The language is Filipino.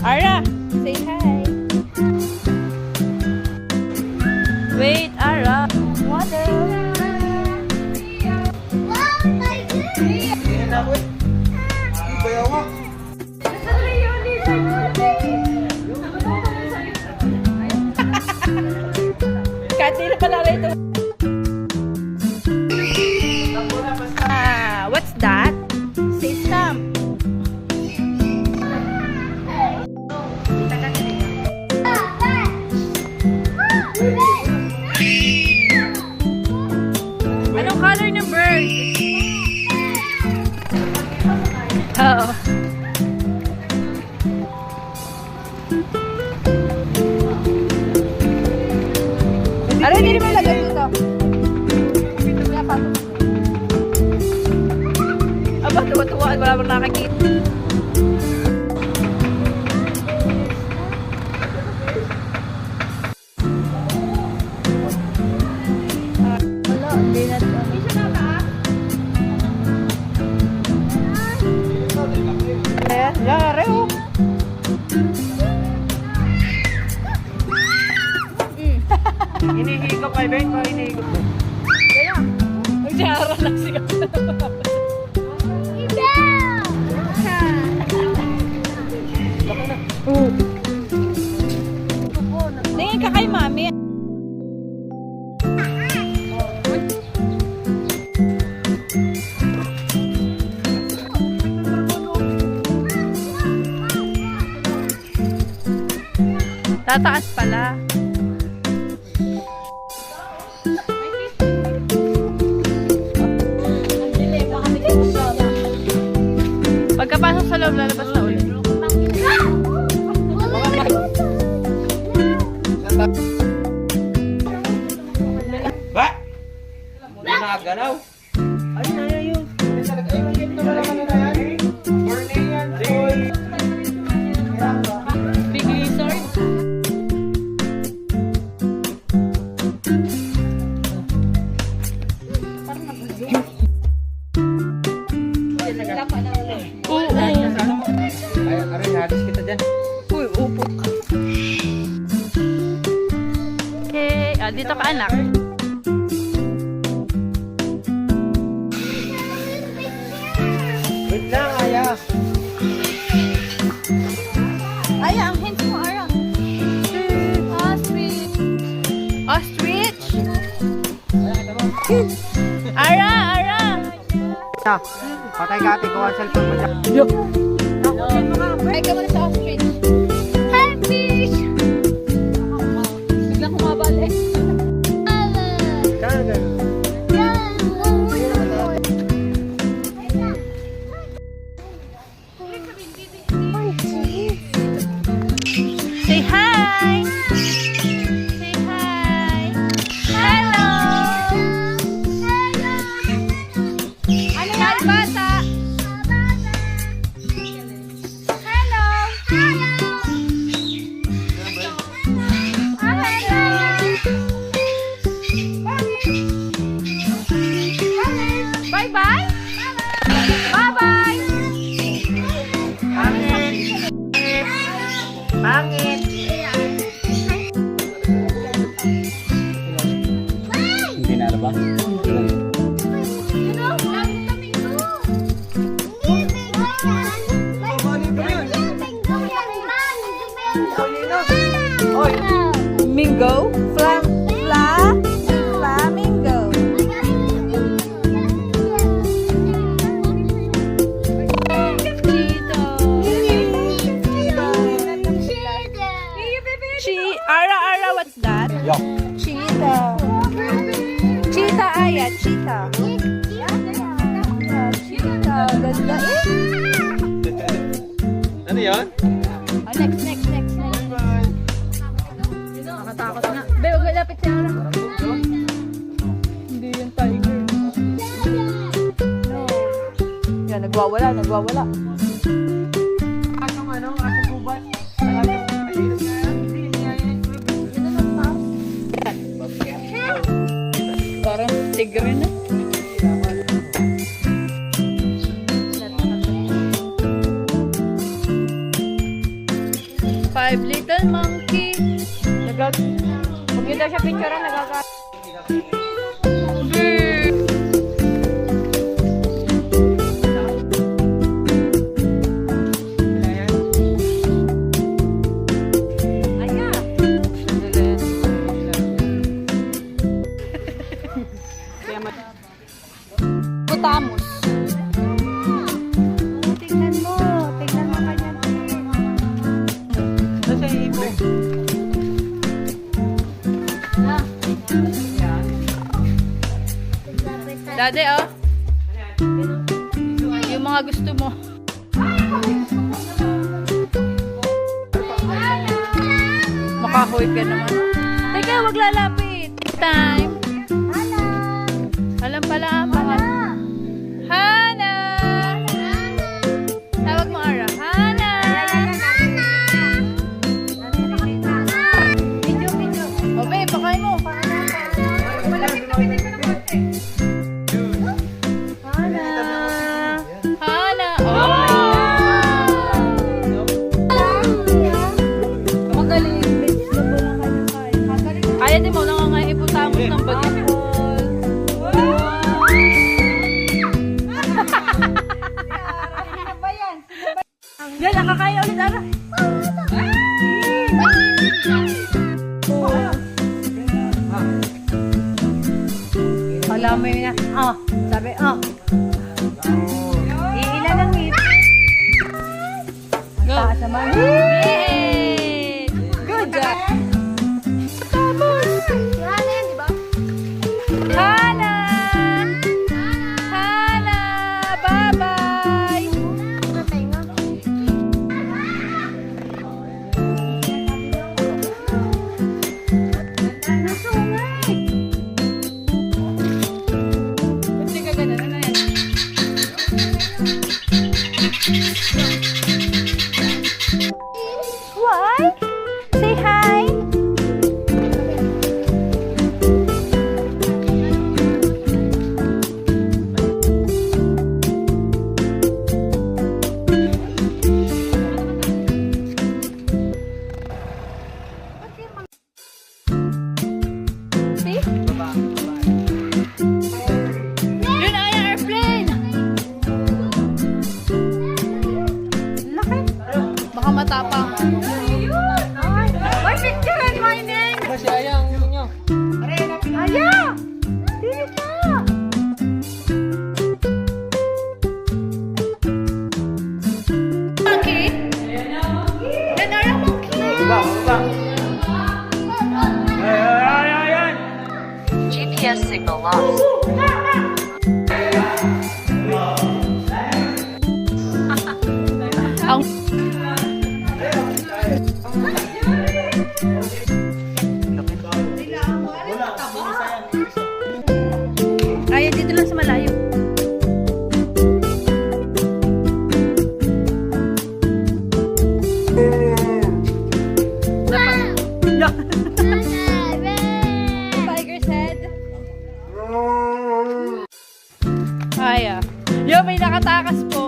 Ara, say hi. Wait, Ara. Water. Katil pala rito. What's that? Say some. Anong color ng bird? Oo. Ano hindi naman lagay dito? Aba, tuwa-tuwa. Wala mo nakakita. Wala, hindi na ito. Ayan, yari oh. Hinihigop kay Ben, pa hinihigop. Kaya, nagsihara lang siya. Tingin ka kay mami. Tataas pala. Pagkapasok sa loob, lalabas na ulit. Ba? Hindi nakagalaw. Ay, naya yun. Big lizard. Oo. Aray, hadis kita dyan. Uy, upok. Okay, dito ka anak. Wait lang, Aya. Ay, ang hints mo, Ara. Ostrich. Ostrich? Ara, Ara. Patay ka ate ko ang cellphone mo dyan. Ay, ka muna sa ostrich. Catfish! Biglang kumabal eh. Say hi! Say hi! Hello! Ano yan, bata? Hello! Bye-bye! Bye-bye! Pangit! Hindi na ba? Mingo? Flamingo. Ara, what's that? Yo. Cheetah. Cheetah, Aya, cheetah. Cheetah, ganda eh. Ano yan? Oh, next. Nakatakot na. Be, huwag malapit si Ara. Hindi yung tiger. No. Yan, nagwawala. Asong gubat. Parang tigre na. Little monkey. Huwag niyo daw siya picturean, nagagalit. Butamos. Tingnan mo kanya. Ito siya ibo. Dade, oh. Yung mga gusto mo. Makahoy ka naman. Teka, wag lalapit. Time. Alam pala ang pangalan. Hana! Tawag mo, Ara. Hana! O, babe, pakain mo. Hana! Hana! Magaling. Kaya din mo, nangangay iputamos ng bagay. Yan, nakakaya ulit, Ara. Alam mo yun na. Sabi, iilan ang ngipin. Go. Taas naman. Yay! Good job. Tapos. Hana yan, di ba? Hana! Hana! Bye-bye! Why? Say hi. See? Yun ay airplane. Laki. Baka matapang. Why picture my name? Kasi ayang nyo. Aya! Dili ka! Monkey? Yan are monkey! Baba. Ayan. GPS signal lost. Ang... Ay, dito lang sa malayo. Tiger's head. Ay, Yo, may nakatakas po.